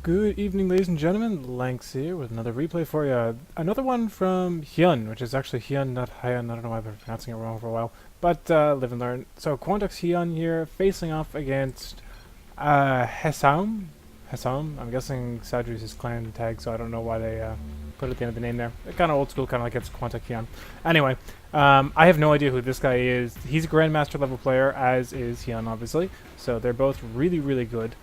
Good evening, ladies and gentlemen. Lanks here with another replay for you. Another one from HyuN, which is actually HyuN, not HyuN. I don't know why I've been pronouncing it wrong for a while. But live and learn. So Quantox HyuN here, facing off against Hessaum. Hessaum. I'm guessing Sadru's his clan tag, so I don't know why they put it at the end of the name there. Kind of old school, kind of like it's Quantox HyuN. Anyway, I have no idea who this guy is. He's a grandmaster level player, as is HyuN, obviously. So they're both really, really good.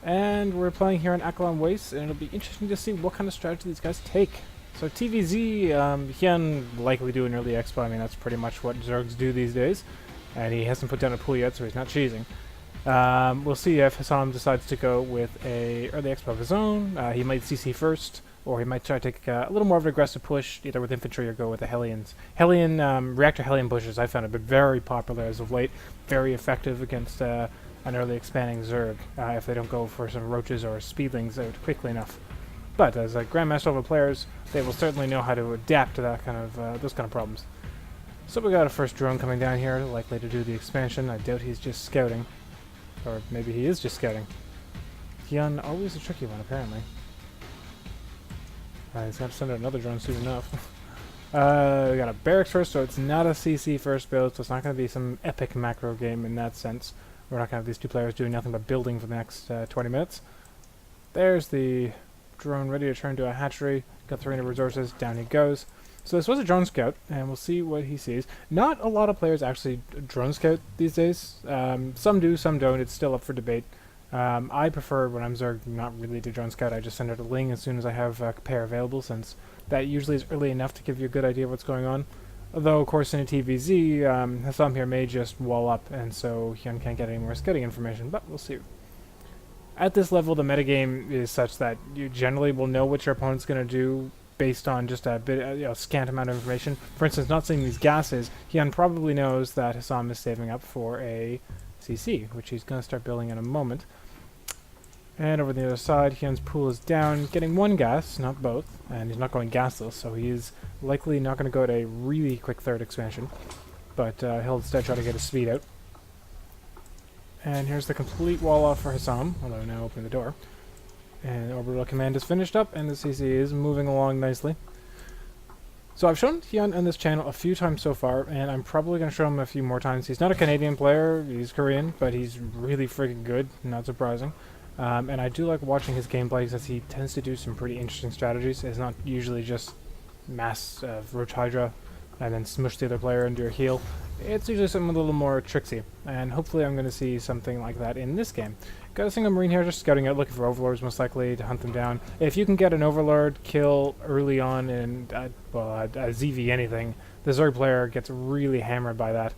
And we're playing here on Akalon Waste, and it'll be interesting to see what kind of strategy these guys take. So TVZ, HyuN likely do an early expo. I mean, that's pretty much what Zergs do these days. And he hasn't put down a pool yet, so he's not cheesing. We'll see if Hessaum decides to go with a early expo of his own. He might CC first, or he might try to take a little more of an aggressive push, either with infantry or go with the Hellions. Reactor Hellion pushes, I found, have been very popular as of late. Very effective against an early expanding Zerg, if they don't go for some roaches or speedlings out quickly enough. But as grandmaster level players, they will certainly know how to adapt to that kind of those kind of problems. So we got a first drone coming down here, likely to do the expansion. I doubt he's just scouting, or maybe he is just scouting. HyuN, always a tricky one apparently. He's got to send out another drone soon enough. We got a barracks first, so it's not a CC first build, so it's not going to be some epic macro game in that sense. We're not going to have these two players doing nothing but building for the next 20 minutes. There's the drone ready to turn to a hatchery. Got 300 resources. Down he goes. So this was a drone scout, and we'll see what he sees. Not a lot of players actually drone scout these days. Some do, some don't. It's still up for debate. I prefer, when I'm Zerg, not really to drone scout. I just send out a ling as soon as I have a pair available, since that usually is early enough to give you a good idea of what's going on. Although, of course, in a TVZ, Hessaum here may just wall up, and so HyuN can't get any more scouting information, but we'll see. At this level, the metagame is such that you generally will know what your opponent's going to do based on just a bit, scant amount of information. For instance, not seeing these gases, HyuN probably knows that Hessaum is saving up for a CC, which he's going to start building in a moment. And over the other side, HyuN's pool is down, getting one gas, not both, and he's not going gasless, so he's likely not going to go at a really quick third expansion, but he'll instead try to get his speed out. And here's the complete wall off for Hessaum, although now opening the door. And orbital command is finished up, and the CC is moving along nicely. So I've shown HyuN on this channel a few times so far, and I'm probably going to show him a few more times. He's not a Canadian player, he's Korean, but he's really freaking good, not surprising. And I do like watching his gameplay because he tends to do some pretty interesting strategies. It's not usually just mass Roach Hydra and then smush the other player into your heal. It's usually something a little more tricksy, and hopefully I'm going to see something like that in this game. Got a single Marine here just scouting out, looking for overlords most likely to hunt them down. If you can get an overlord kill early on in a ZV anything, the Zerg player gets really hammered by that.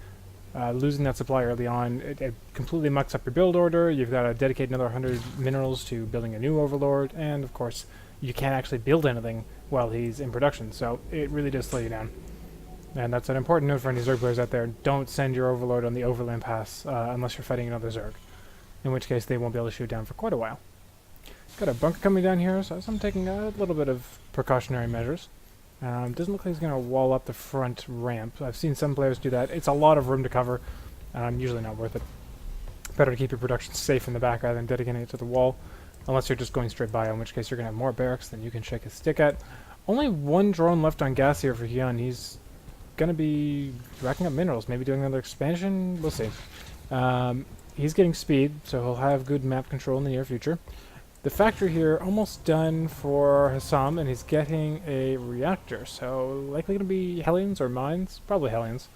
Losing that supply early on, it completely mucks up your build order. You've got to dedicate another 100 minerals to building a new overlord, and of course you can't actually build anything while he's in production, so it really does slow you down. And that's an important note for any Zerg players out there. Don't send your overlord on the overland pass unless you're fighting another Zerg, in which case they won't be able to shoot down for quite a while. Got a bunker coming down here, so I'm taking a little bit of precautionary measures. Doesn't look like he's going to wall up the front ramp. I've seen some players do that. It's a lot of room to cover. Usually not worth it. Better to keep your production safe in the back rather than dedicating it to the wall. Unless you're just going straight by, in which case you're going to have more barracks than you can shake a stick at. Only one drone left on gas here for HyuN. He's going to be racking up minerals. Maybe doing another expansion? We'll see. He's getting speed, so he'll have good map control in the near future. The factory here almost done for Hessaum, and he's getting a reactor, so likely going to be Hellions or mines, probably Hellions.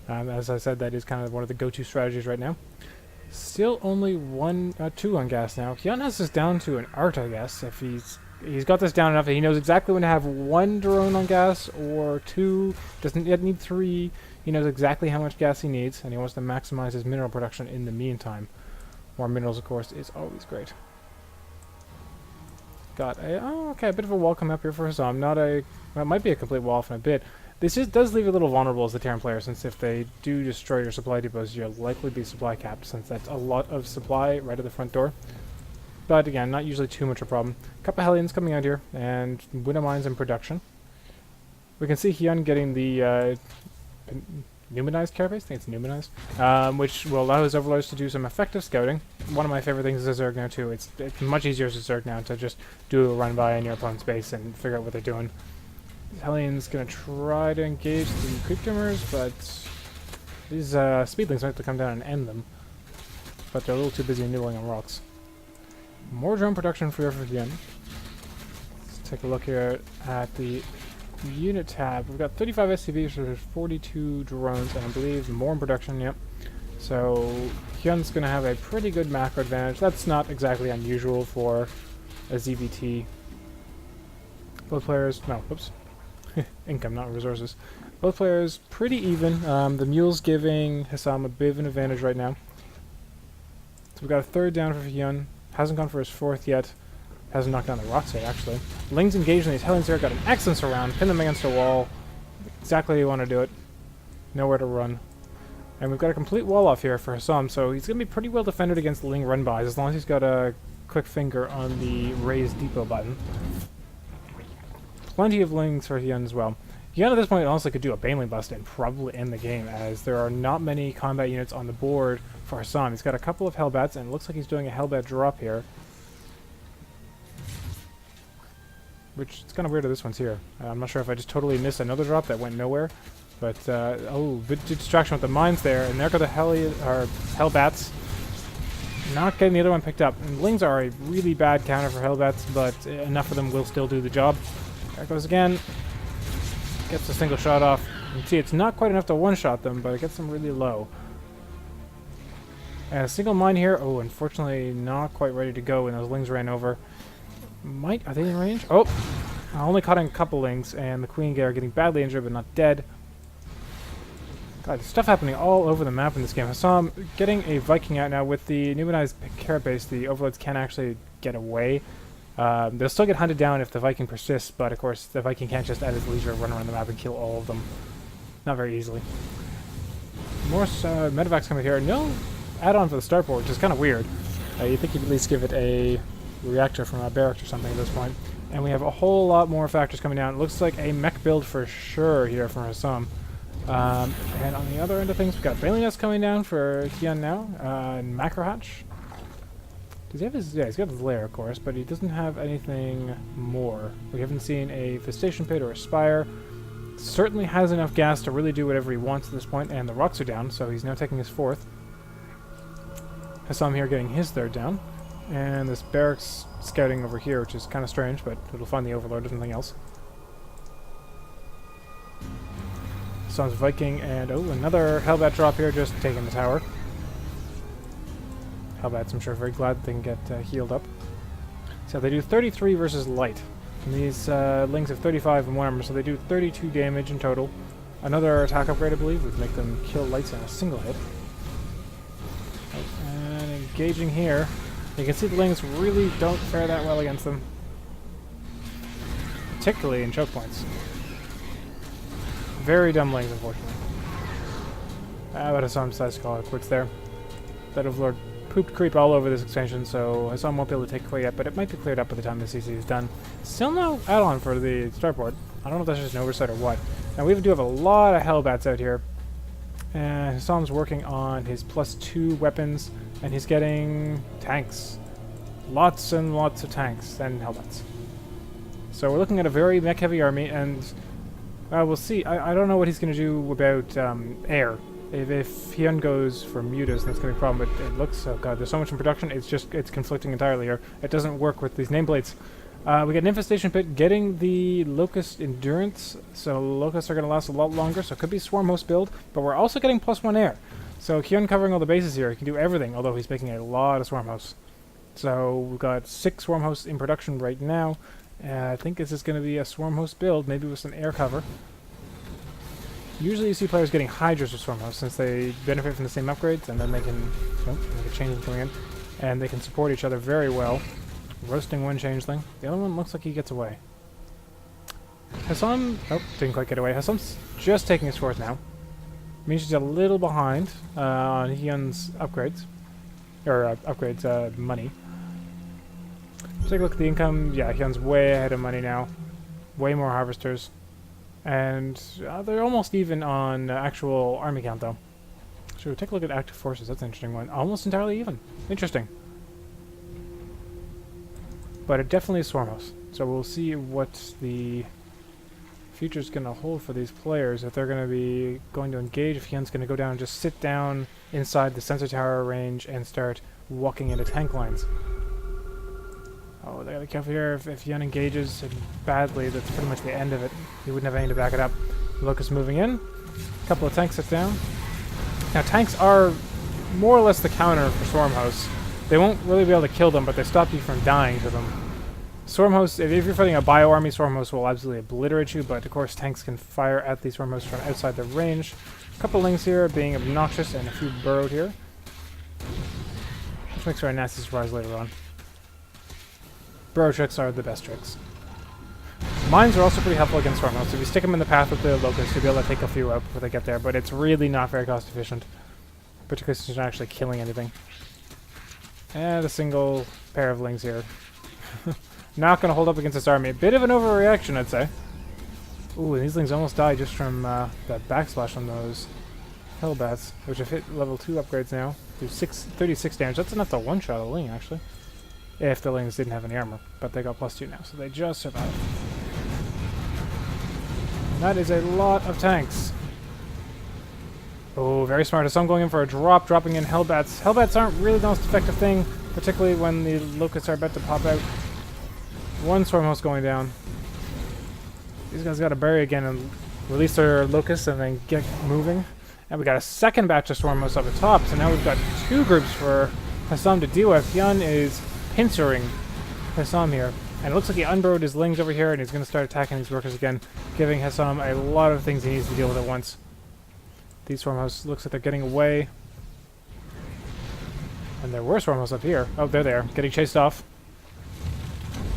As I said, that is kind of one of the go-to strategies right now. Still only two on gas now. HyuN has this down to an art, I guess. If he's got this down enough that he knows exactly when to have one drone on gas or two. Doesn't yet need three. He knows exactly how much gas he needs, and he wants to maximize his mineral production in the meantime. More minerals, of course, is always great. Got a a bit of a wall coming up here for Hessaum. Well, it might be a complete wall off in a bit. This does leave you a little vulnerable as the Terran player, since if they do destroy your supply depots, you'll likely be supply capped, since that's a lot of supply right at the front door. But again, not usually too much a problem. A couple of Hellions coming out here, and widow mines in production. We can see HyuN getting the numinized carapace. I think it's numinized, which will allow his overlords to do some effective scouting. One of my favorite things is Zerg now too. It's much easier as a Zerg now to just do a run by in your opponent's base and figure out what they're doing. Hellion's gonna try to engage the creep trimmers, but these speedlings might have to come down and end them. But they're a little too busy nibbling on rocks. More drone production for HyuN. Let's take a look here at the unit tab. We've got 35 SCVs, so there's 42 drones, and I believe more in production, yep. So HyuN's going to have a pretty good macro advantage. That's not exactly unusual for a ZVT. Both players, no, whoops. Income, not resources. Both players pretty even. The mule's giving Hessaum a bit of an advantage right now. So we've got a third down for HyuN. Hasn't gone for his fourth yet. Hasn't knocked down the rocks yet, actually. Ling's engaged in these Hellions here. Got an excellent surround. Pin them against a wall. Exactly how you want to do it. Nowhere to run. And we've got a complete wall off here for Hessaum, so he's going to be pretty well defended against the Ling run-bys, as long as he's got a quick finger on the raise depot button. Plenty of Lings for HyuN as well. HyuN at this point honestly could do a Baneling bust and probably end the game, as there are not many combat units on the board for Hessaum. He's got a couple of Hellbats, and it looks like he's doing a Hellbat drop here. Which, it's kind of weird that this one's here. I'm not sure if I just totally missed another drop that went nowhere. But, oh, bit distraction with the mines there, and there go the Hellbats. Not getting the other one picked up. And Lings are a really bad counter for Hellbats, but enough of them will still do the job. There it goes again. Gets a single shot off. You can see it's not quite enough to one-shot them, but it gets them really low. And a single mine here. Oh, unfortunately not quite ready to go when those Lings ran over. Are they in range? Oh! I only caught in a couple Lings, and the Queen are getting badly injured, but not dead. God, there's stuff happening all over the map in this game. Hessaum getting a Viking out now. With the numinized carapace, the overlords can actually get away. They'll still get hunted down if the Viking persists, but of course the Viking can't just at his leisure run around the map and kill all of them. Not very easily. More medevacs coming here. No add-on for the starport, which is kind of weird. You'd think you'd at least give it a reactor from a barracks or something at this point. And we have a whole lot more factors coming down. It looks like a mech build for sure here from Hessaum. And on the other end of things, we've got Baneling Nest coming down for HyuN now. And Macro Hatch. Does he have his... Yeah, he's got his lair, of course, but he doesn't have anything more. We haven't seen a Festation Pit or a Spire. Certainly has enough gas to really do whatever he wants at this point, and the rocks are down, so he's now taking his fourth. Hessaum here getting his third down. And this barracks scouting over here, which is kind of strange, but it'll find the Overlord, if nothing else. Hessaum's Viking, and oh, another Hellbat drop here, just taking the tower. Hellbats, I'm sure, very glad that they can get healed up. So they do 33 versus light. And these Lings have 35 in one armor, so they do 32 damage in total. Another attack upgrade, I believe, would make them kill lights in a single hit. Oh, and engaging here. You can see the Lings really don't fare that well against them. Particularly in choke points. Very dumb Lings, unfortunately. But Hessaum decides to call it quits there. That Overlord pooped creep all over this expansion, so Hessaum won't be able to take it quite yet, but it might be cleared up by the time the CC is done. Still no add-on for the starport. I don't know if that's just an oversight or what. Now we do have a lot of Hellbats out here. And Hessaum's working on his +2 weapons, and he's getting tanks. Lots and lots of tanks and Hellbats. So we're looking at a very mech-heavy army, and we'll see. I don't know what he's going to do about air. If HyuN goes for mutas, that's going to be a problem, but it looks... Oh god, there's so much in production, it's conflicting entirely here. It doesn't work with these nameplates. We get an Infestation Pit getting the Locust Endurance, so Locusts are going to last a lot longer, so it could be Swarm Host build, but we're also getting +1 air. So HyuN covering all the bases here, he can do everything, although he's making a lot of Swarm Hosts. So we've got 6 Swarm Hosts in production right now. I think this is going to be a Swarm Host build, maybe with some air cover. Usually you see players getting Hydras or Swarm Hosts, since they benefit from the same upgrades, and then they can... Oh, they can change them coming in. And they can support each other very well. Roasting one changeling. The other one looks like he gets away. Hessaum... Oh, didn't quite get away. Hessaum's just taking his fourth now. Means she's a little behind on HyuN's upgrades. Or, upgrades, money. Take a look at the income. Yeah, HyuN's way ahead of money now. Way more harvesters. And they're almost even on actual army count, though. So take a look at active forces. That's an interesting one. Almost entirely even. Interesting. But it definitely is Swarm House. So we'll see what the future's going to hold for these players. If they're going to be going to engage, if HyuN's going to go down and just sit down inside the sensor tower range and start walking into tank lines. Oh, they got to be careful here. If HyuN engages badly, that's pretty much the end of it. He wouldn't have anything to back it up. Locust moving in. A couple of tanks sit down. Now, tanks are more or less the counter for Swarm House. They won't really be able to kill them, but they stop you from dying to them. Swarm Host, if you're fighting a bio army, Swarm Host will absolutely obliterate you, but of course tanks can fire at these Swarm Hosts from outside the range. A couple lings here being obnoxious and a few burrowed here. Which makes for a nasty surprise later on. Burrow tricks are the best tricks. Mines are also pretty helpful against Swarm Hosts. If you stick them in the path with the Locust, you'll be able to take a few out before they get there, but it's really not very cost efficient. Particularly since you're not actually killing anything. And a single pair of lings here. Not going to hold up against this army. A bit of an overreaction, I'd say. Ooh, and these lings almost died just from that backsplash on those Hellbats, which have hit level 2 upgrades now. Do 36 damage. That's enough to one-shot a ling, actually. If the lings didn't have any armor. But they got +2 now, so they just survived. And that is a lot of tanks. Oh, very smart. Hessaum going in for a drop, dropping in Hellbats. Hellbats aren't really the most effective thing, particularly when the Locusts are about to pop out. One Swarm Host going down. These guys got to bury again and release their Locusts and then get moving. And we got a second batch of Swarm Hosts up the top, so now we've got 2 groups for Hessaum to deal with. HyuN is pincering Hessaum here. And it looks like he unburrowed his lings over here and he's going to start attacking these workers again, giving Hessaum a lot of things he needs to deal with at once. These Swarm Hosts looks like they're getting away. And there were Swarm Hosts up here. Oh, they're there, getting chased off.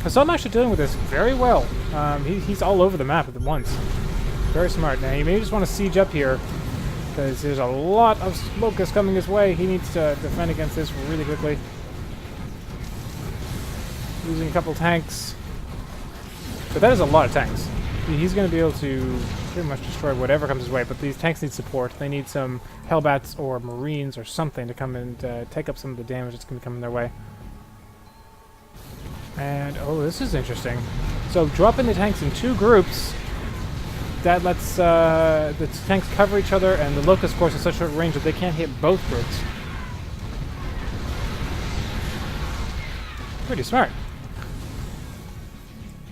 Hessaum actually dealing with this very well. He's all over the map at once. Very smart. Now, he may just want to siege up here, because there's a lot of Locusts coming his way. He needs to defend against this really quickly. Losing a couple tanks. But that is a lot of tanks. He's going to be able to pretty much destroy whatever comes his way, but these tanks need support. They need some Hellbats or Marines or something to come and take up some of the damage that's going to be coming their way. And, oh, this is interesting. So, dropping the tanks in 2 groups, that lets the tanks cover each other, and the Locust, of course, is such short range that they can't hit both groups. Pretty smart.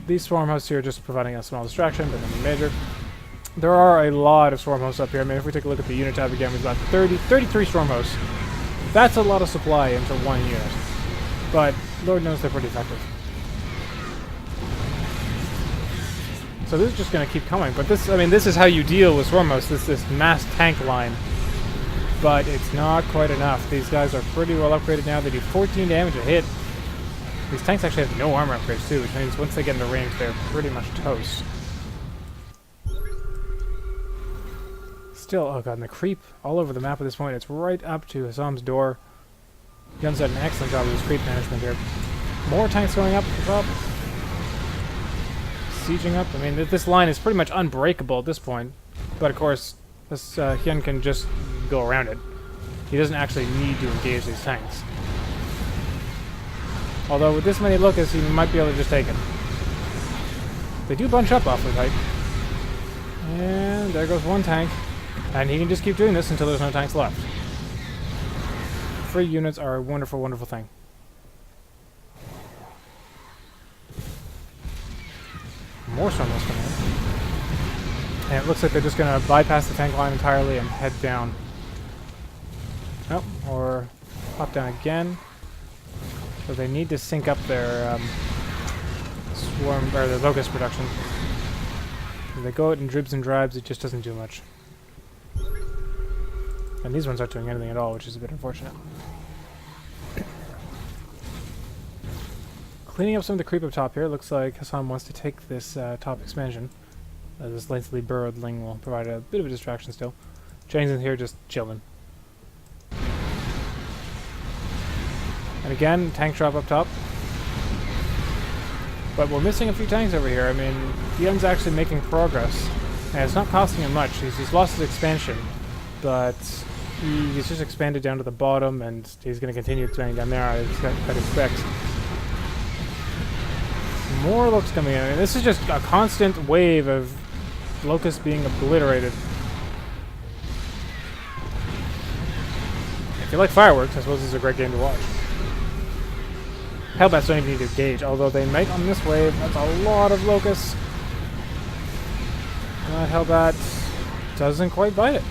These Swarm Hosts here are just providing a small distraction, but nothing major. There are a lot of Swarm Hosts up here. I mean, if we take a look at the unit tab again, we've got 33 Swarm Hosts. That's a lot of supply into one unit. But Lord knows they're pretty effective. So this is just going to keep coming. But this, I mean, this is how you deal with Swarm Hosts, this mass tank line. But it's not quite enough. These guys are pretty well upgraded now. They do 14 damage a hit. These tanks actually have no armor upgrades too, which means once they get into range, they're pretty much toast. Still, oh god, and the creep all over the map at this point. It's right up to Hessaum's door. HyuN's done an excellent job with his creep management here. More tanks going up at the top. Sieging up. I mean, this line is pretty much unbreakable at this point. But of course, this HyuN can just go around it. He doesn't actually need to engage these tanks. Although with this many Locusts, he might be able to just take it. They do bunch up awfully tight. And there goes one tank. And he can just keep doing this until there's no tanks left. Free units are a wonderful, wonderful thing. More Swarm Hosts coming in. And it looks like they're just going to bypass the tank line entirely and head down. Oh, or hop down again. So they need to sync up their their Locust production. If they go out in dribs and drabs, it just doesn't do much. And these ones aren't doing anything at all, which is a bit unfortunate. Cleaning up some of the creep up top here. Looks like Hessaum wants to take this top expansion. This lengthily burrowed ling will provide a bit of a distraction still. Chang's in here just chilling. And again, tank drop up top. But we're missing a few tanks over here. I mean, HyuN's actually making progress. And it's not costing him much. He's lost his expansion, but he's just expanded down to the bottom, and he's going to continue expanding down there, I'd expect. More locusts coming in. I mean, this is just a constant wave of locusts being obliterated. If you like fireworks, I suppose this is a great game to watch. Hellbats don't even need to engage, although they might on this wave. That's a lot of locusts. Hellbat doesn't quite bite it.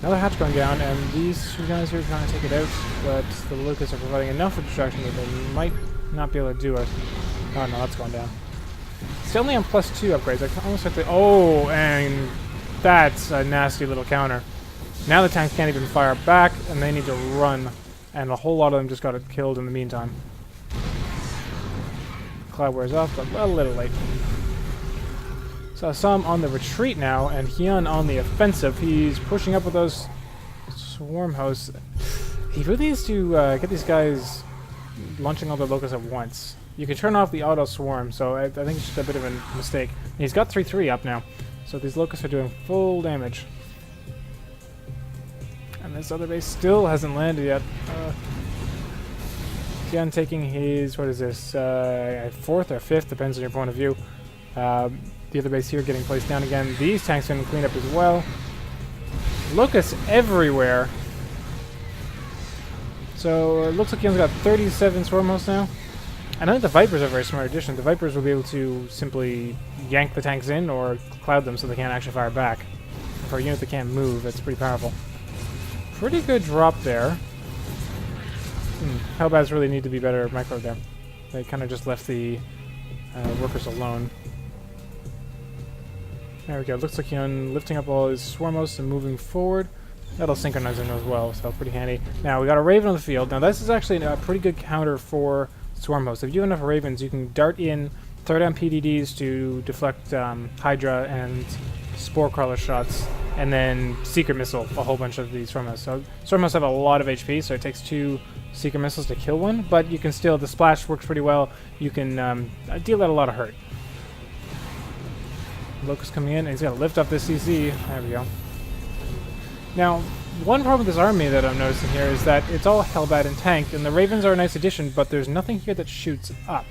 Another hatch going down, and these two guys here are trying to take it out, but the locusts are providing enough of distraction that they might not be able to do it. Oh no, that's going down. Still only on +2 upgrades. I can almost have to. Oh, and that's a nasty little counter. Now the tanks can't even fire back, and they need to run. And a whole lot of them just got it killed in the meantime. Cloud wears off, but a little late. So Hessaum on the retreat now, and HyuN on the offensive. He's pushing up with those swarm hosts. He really needs to get these guys launching all the locusts at once. You can turn off the auto swarm, so I think it's just a bit of a mistake. And he's got 3-3 up now, so these locusts are doing full damage. And this other base still hasn't landed yet. HyuN taking his, what is this, 4th or 5th, depends on your point of view. The other base here getting placed down again. These tanks going to clean up as well. Locusts everywhere. So it looks like HyuN's got 37 swarm hosts now. And I think the Vipers are a very smart addition. The Vipers will be able to simply yank the tanks in or cloud them so they can't actually fire back. For a unit that can't move, that's pretty powerful. Pretty good drop there. Hellbats really need to be better micro there. They kind of just left the workers alone. There we go. Looks like HyuN lifting up all his swarm hosts and moving forward. That'll synchronize him as well, so pretty handy. Now, we got a Raven on the field. Now, this is actually a pretty good counter for swarm hosts. If you have enough Ravens, you can dart in, throw down PDDs to deflect Hydra and Spore Crawler shots, and then Secret Missile a whole bunch of these swarm hosts. So, swarm hosts have a lot of HP, so it takes 2 Secret Missiles to kill one, but you can still, the splash works pretty well. You can deal out a lot of hurt. Locust coming in, and he's got to lift up this CC. There we go. Now, one problem with this army that I'm noticing here is that it's all Hellbat and tank, and the Ravens are a nice addition, but there's nothing here that shoots up.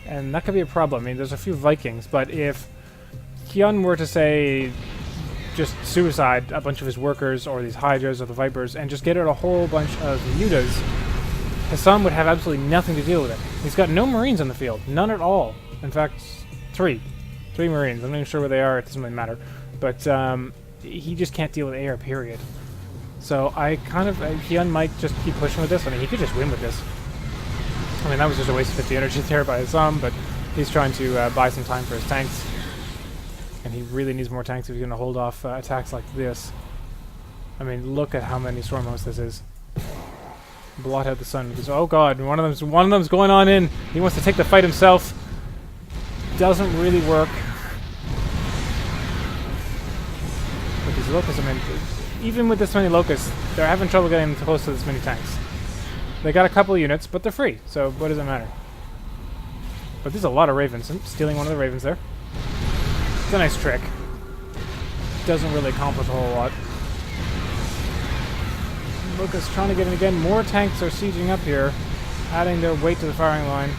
And that could be a problem. I mean, there's a few Vikings, but if HyuN were to, say, just suicide a bunch of his workers, or these Hydras, or the Vipers, and just get out a whole bunch of Mutas, Hessaum would have absolutely nothing to deal with it. He's got no Marines on the field. None at all. In fact, 3 Marines. I'm not even sure where they are. It doesn't really matter. But he just can't deal with air, period. So I kind of... HyuN might just keep pushing with this. I mean, he could just win with this. I mean, that was just a waste of 50 energy there by Hessaum, but he's trying to buy some time for his tanks. And he really needs more tanks if he's going to hold off attacks like this. I mean, look at how many swarm hosts this is. Blot out the sun. Because, oh god, one of them's going on in. He wants to take the fight himself. Doesn't really work. But these locusts, I mean, even with this many locusts, they're having trouble getting close to this many tanks. They got a couple of units, but they're free, so what does it matter? But there's a lot of Ravens. I'm stealing one of the Ravens there. It's a nice trick. Doesn't really accomplish a whole lot. Lucas trying to get in again. More tanks are sieging up here, adding their weight to the firing line.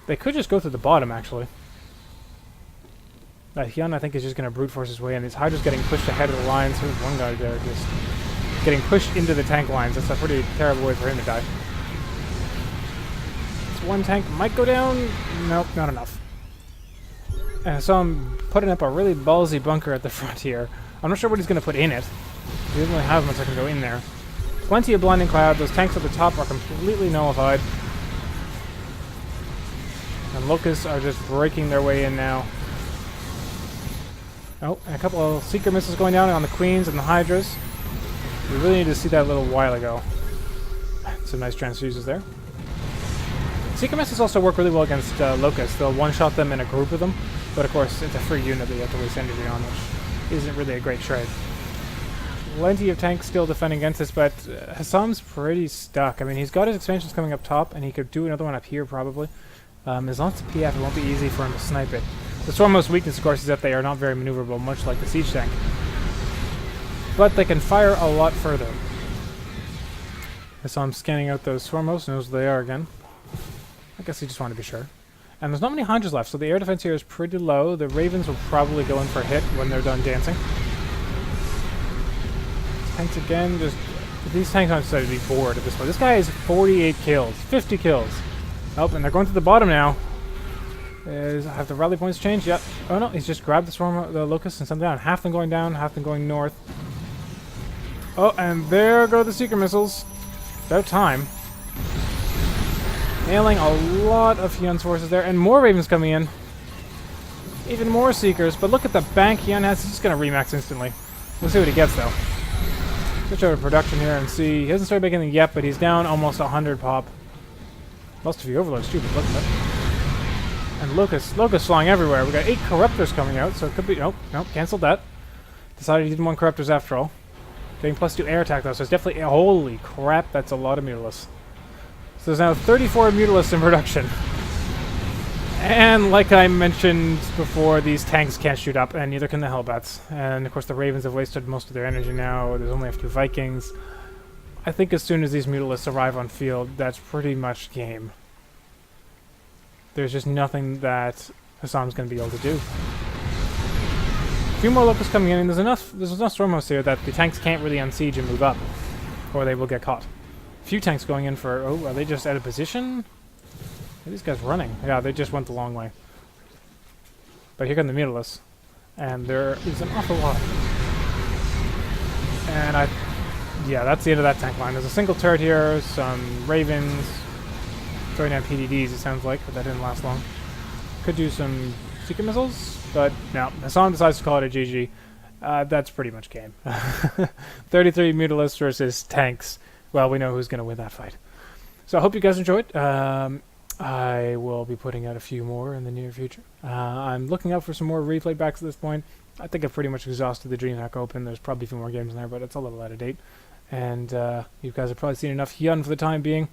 They could just go through the bottom, actually. HyuN, I think, is just going to brute force his way in. These Hydra's getting pushed ahead of the lines. There's one guy there just getting pushed into the tank lines. That's a pretty terrible way for him to die. This one tank might go down. Nope, not enough. And so I'm putting up a really ballsy bunker at the front here. I'm not sure what he's going to put in it. He doesn't really have much that can go in there. Plenty of blinding cloud. Those tanks at the top are completely nullified. And locusts are just breaking their way in now. Oh, and a couple of secret missiles going down on the queens and the hydras. We really need to see that a little while ago. Some nice transfuses there. Secret missiles also work really well against locusts. They'll one-shot them in a group of them, but of course it's a free unit that you have to waste energy on, which isn't really a great trade. Plenty of tanks still defending against this, but Hessaum's pretty stuck. I mean, he's got his expansions coming up top, and he could do another one up here probably. As long as it's a PF, it won't be easy for him to snipe it. The Stormhost weakness, of course, is that they are not very maneuverable, much like the siege tank. But they can fire a lot further. So I'm scanning out those Stormhosts, knows where they are again. I guess he just wanted to be sure. And there's not many Hunters left, so the air defense here is pretty low. The Ravens will probably go in for a hit when they're done dancing. Tanks again, just... These tanks aren't starting to be bored at this point. This guy has 48 kills, 50 kills. Oh, and they're going to the bottom now. Have the rally points changed? Yep. Oh no, he's just grabbed the Locust and sent them down. Half them going down, half them going north. Oh, and there go the Seeker missiles. About time. Nailing a lot of HyuN's forces there, and more Ravens coming in. Even more Seekers, but look at the bank HyuN has. He's just going to remax instantly. We'll see what he gets, though. Switch over to production here and see. He hasn't started making anything yet, but he's down almost 100 pop. Lost a few overloads too, but look at that. And Locust flying everywhere. We got 8 Corruptors coming out, so it could be... Nope, cancelled that. Decided he didn't want Corruptors after all. Getting +2 air attack though, so it's definitely... Holy crap, that's a lot of Mutalisks. So there's now 34 Mutalisks in production. And like I mentioned before, these tanks can't shoot up, and neither can the Hellbats. And of course the Ravens have wasted most of their energy now. There's only a few Vikings. I think as soon as these Mutalisks arrive on field, that's pretty much game. There's just nothing that Hessaum's going to be able to do. A few more Locusts coming in, and there's enough Stormhosts here that the tanks can't really unsiege and move up, or they will get caught. A few tanks going in for... Oh, are they just out of position? Are these guys running? Yeah, they just went the long way. But here come the Mutalisks. And there is an awful lot. And yeah, that's the end of that tank line. There's a single turret here, some Ravens, throwing down PDDs, it sounds like, but that didn't last long. Could do some Seeker missiles, but no. Hessaum decides to call it a GG. That's pretty much game. 33 Mutalisks versus tanks. Well, we know who's going to win that fight. So I hope you guys enjoyed. I will be putting out a few more in the near future. I'm looking out for some more replay backs at this point. I think I've pretty much exhausted the DreamHack Open. There's probably a few more games in there, but it's a little out of date. And you guys have probably seen enough HyuN for the time being.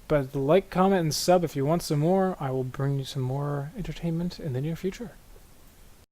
But like, comment, and sub if you want some more. I will bring you some more entertainment in the near future.